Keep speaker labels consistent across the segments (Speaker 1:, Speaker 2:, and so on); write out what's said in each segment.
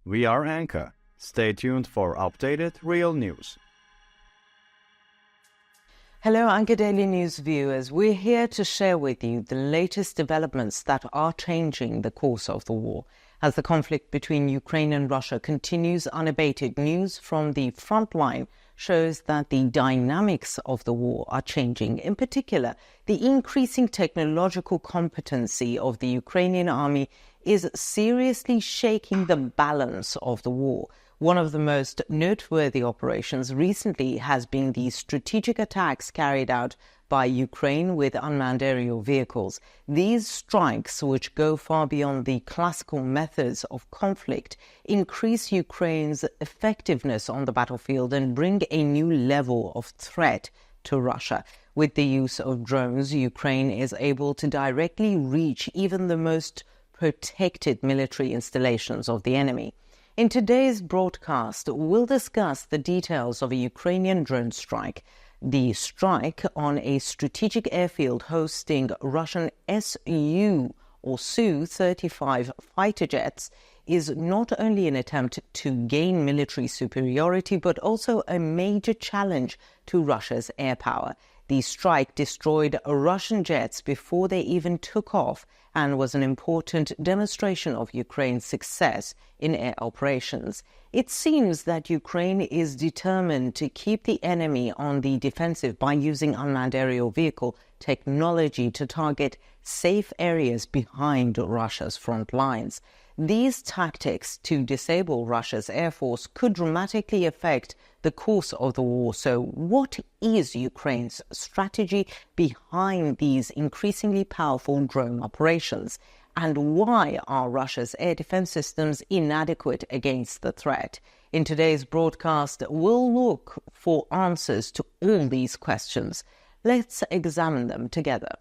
Speaker 1: We are Anka. Stay tuned for updated real news.
Speaker 2: Hello, Anka Daily News viewers. We're here to share with you the latest developments that are changing the course of the war. As the conflict between Ukraine and Russia continues unabated, news from the frontline shows that the dynamics of the war are changing. In particular, the increasing technological competency of the Ukrainian army is seriously shaking the balance of the war. One of the most noteworthy operations recently has been the strategic attacks carried out by Ukraine with unmanned aerial vehicles. These strikes, which go far beyond the classical methods of conflict, increase Ukraine's effectiveness on the battlefield and bring a new level of threat to Russia. With the use of drones, Ukraine is able to directly reach even the most protected military installations of the enemy. In today's broadcast, we'll discuss the details of a Ukrainian drone strike. The strike on a strategic airfield hosting Russian Su or Su-35 fighter jets is not only an attempt to gain military superiority, but also a major challenge to Russia's air power. The strike destroyed Russian jets before they even took off and was an important demonstration of Ukraine's success in air operations. It seems that Ukraine is determined to keep the enemy on the defensive by using unmanned aerial vehicle technology to target safe areas behind Russia's front lines. These tactics to disable Russia's air force could dramatically affect the course of the war. So what is Ukraine's strategy behind these increasingly powerful drone operations? And why are Russia's air defense systems inadequate against the threat? In today's broadcast, we'll look for answers to all these questions. Let's examine them together.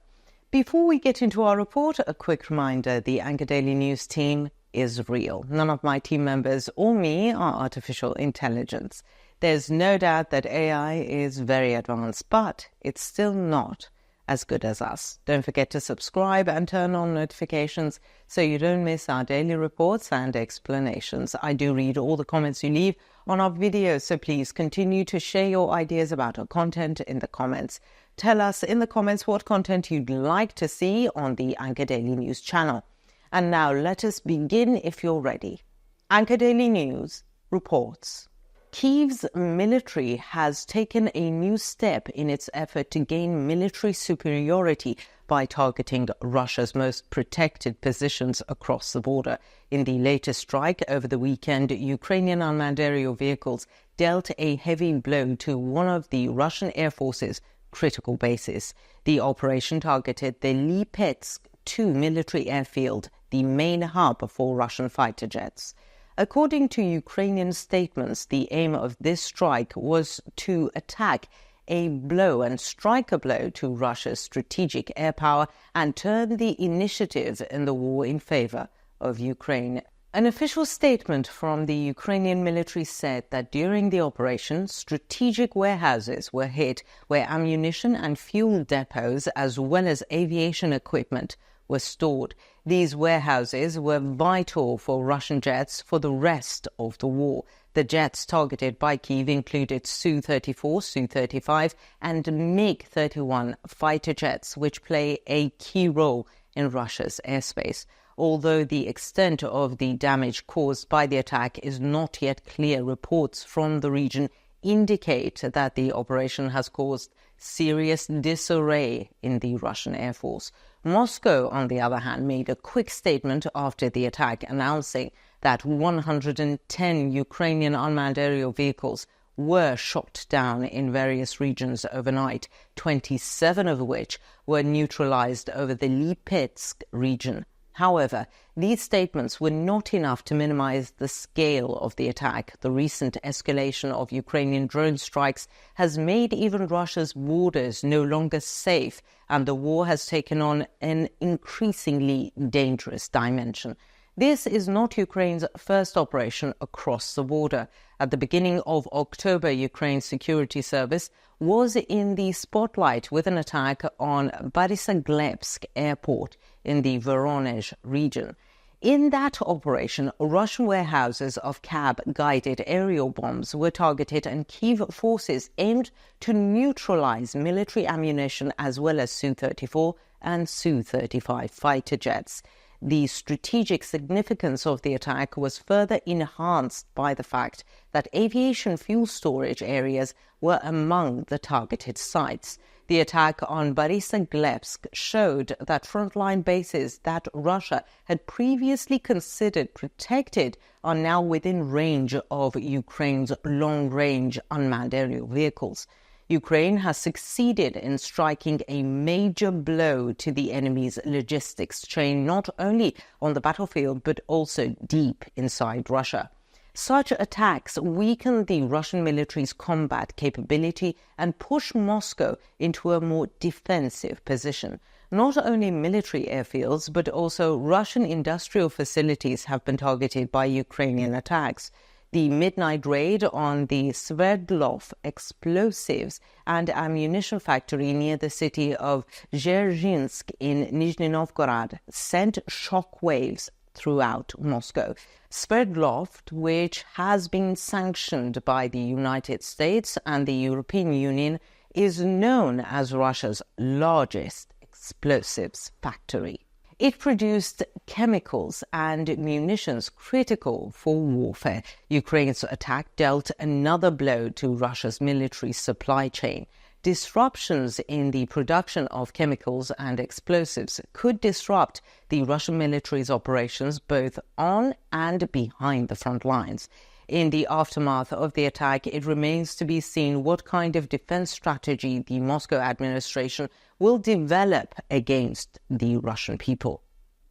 Speaker 2: Before we get into our report, a quick reminder: the Anka Daily News team is real. None of my team members or me are artificial intelligence. There's no doubt that AI is very advanced, but it's still not as good as us. Don't forget to subscribe and turn on notifications so you don't miss our daily reports and explanations. I do read all the comments you leave on our videos, so please continue to share your ideas about our content in the comments. Tell us in the comments what content you'd like to see on the Anka Daily News channel. And now let us begin if you're ready. Anka Daily News reports. Kyiv's military has taken a new step in its effort to gain military superiority by targeting Russia's most protected positions across the border. In the latest strike over the weekend, Ukrainian unmanned aerial vehicles dealt a heavy blow to one of the Russian Air Force's critical bases. The operation targeted the Lipetsk II military airfield, the main hub for Russian fighter jets. According to Ukrainian statements, the aim of this strike was to attack a blow and strike a blow to Russia's strategic air power and turn the initiative in the war in favor of Ukraine. An official statement from the Ukrainian military said that during the operation, strategic warehouses were hit where ammunition and fuel depots as well as aviation equipment were stored. These warehouses were vital for Russian jets for the rest of the war. The jets targeted by Kyiv included Su-34, Su-35 and MiG-31 fighter jets, which play a key role in Russia's airspace. Although the extent of the damage caused by the attack is not yet clear, reports from the region indicate that the operation has caused serious disarray in the Russian Air Force. Moscow, on the other hand, made a quick statement after the attack, announcing that 110 Ukrainian unmanned aerial vehicles were shot down in various regions overnight, 27 of which were neutralized over the Lipetsk region. However, these statements were not enough to minimize the scale of the attack. The recent escalation of Ukrainian drone strikes has made even Russia's borders no longer safe, and the war has taken on an increasingly dangerous dimension. This is not Ukraine's first operation across the border. At the beginning of October, Ukraine's security service was in the spotlight with an attack on Borysaglebsk airport in the Voronezh region. In that operation, Russian warehouses of cab-guided aerial bombs were targeted and Kyiv forces aimed to neutralize military ammunition as well as Su-34 and Su-35 fighter jets. The strategic significance of the attack was further enhanced by the fact that aviation fuel storage areas were among the targeted sites. The attack on Borysaglebsk showed that frontline bases that Russia had previously considered protected are now within range of Ukraine's long-range unmanned aerial vehicles. Ukraine has succeeded in striking a major blow to the enemy's logistics chain, not only on the battlefield but also deep inside Russia. Such attacks weaken the Russian military's combat capability and push Moscow into a more defensive position. Not only military airfields, but also Russian industrial facilities have been targeted by Ukrainian attacks. The midnight raid on the Sverdlov explosives and ammunition factory near the city of Dzerzhinsk in Nizhny Novgorod sent shockwaves throughout Moscow. Sverdlov, which has been sanctioned by the United States and the European Union, is known as Russia's largest explosives factory. It produced chemicals and munitions critical for warfare. Ukraine's attack dealt another blow to Russia's military supply chain. Disruptions in the production of chemicals and explosives could disrupt the Russian military's operations both on and behind the front lines. In the aftermath of the attack, it remains to be seen what kind of defense strategy the Moscow administration will develop against the Russian people.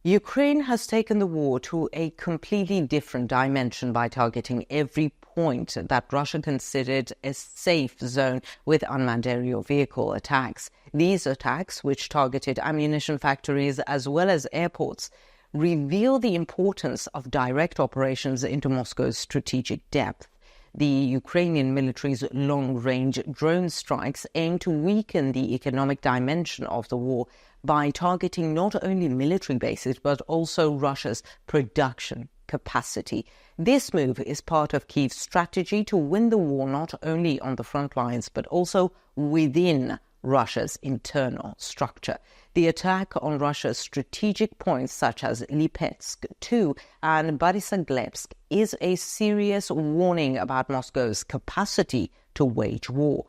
Speaker 2: Ukraine has taken the war to a completely different dimension by targeting every point that Russia considered a safe zone with unmanned aerial vehicle attacks. These attacks, which targeted ammunition factories as well as airports, reveal the importance of direct operations into Moscow's strategic depth. The Ukrainian military's long-range drone strikes aim to weaken the economic dimension of the war by targeting not only military bases but also Russia's production capacity. This move is part of Kyiv's strategy to win the war not only on the front lines but also within Russia's internal structure. The attack on Russia's strategic points such as Lipetsk II and Borysaglebsk is a serious warning about Moscow's capacity to wage war.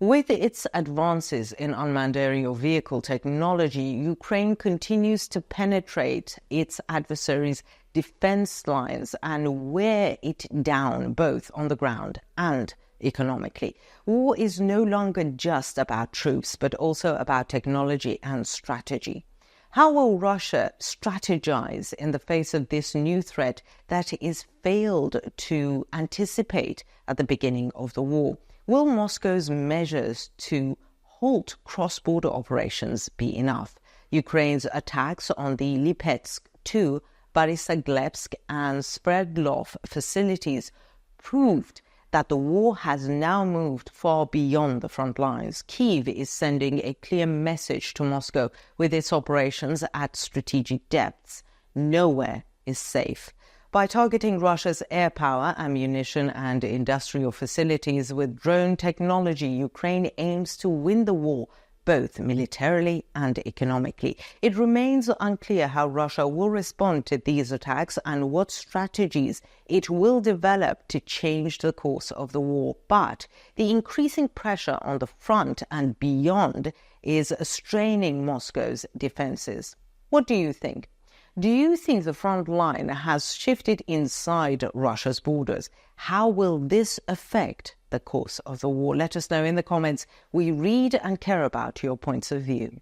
Speaker 2: With its advances in unmanned aerial vehicle technology, Ukraine continues to penetrate its adversaries' defense lines and wear it down both on the ground and economically. War is no longer just about troops, but also about technology and strategy. How will Russia strategize in the face of this new threat that is failed to anticipate at the beginning of the war? Will Moscow's measures to halt cross-border operations be enough? Ukraine's attacks on the Lipetsk II, Borysaglebsk and Sverdlov facilities proved that the war has now moved far beyond the front lines. Kyiv is sending a clear message to Moscow with its operations at strategic depths. Nowhere is safe. By targeting Russia's air power, ammunition and industrial facilities with drone technology, Ukraine aims to win the war both militarily and economically. It remains unclear how Russia will respond to these attacks and what strategies it will develop to change the course of the war. But the increasing pressure on the front and beyond is straining Moscow's defenses. What do you think? Do you think the front line has shifted inside Russia's borders? How will this affect the course of the war? Let us know in the comments. We read and care about your points of view.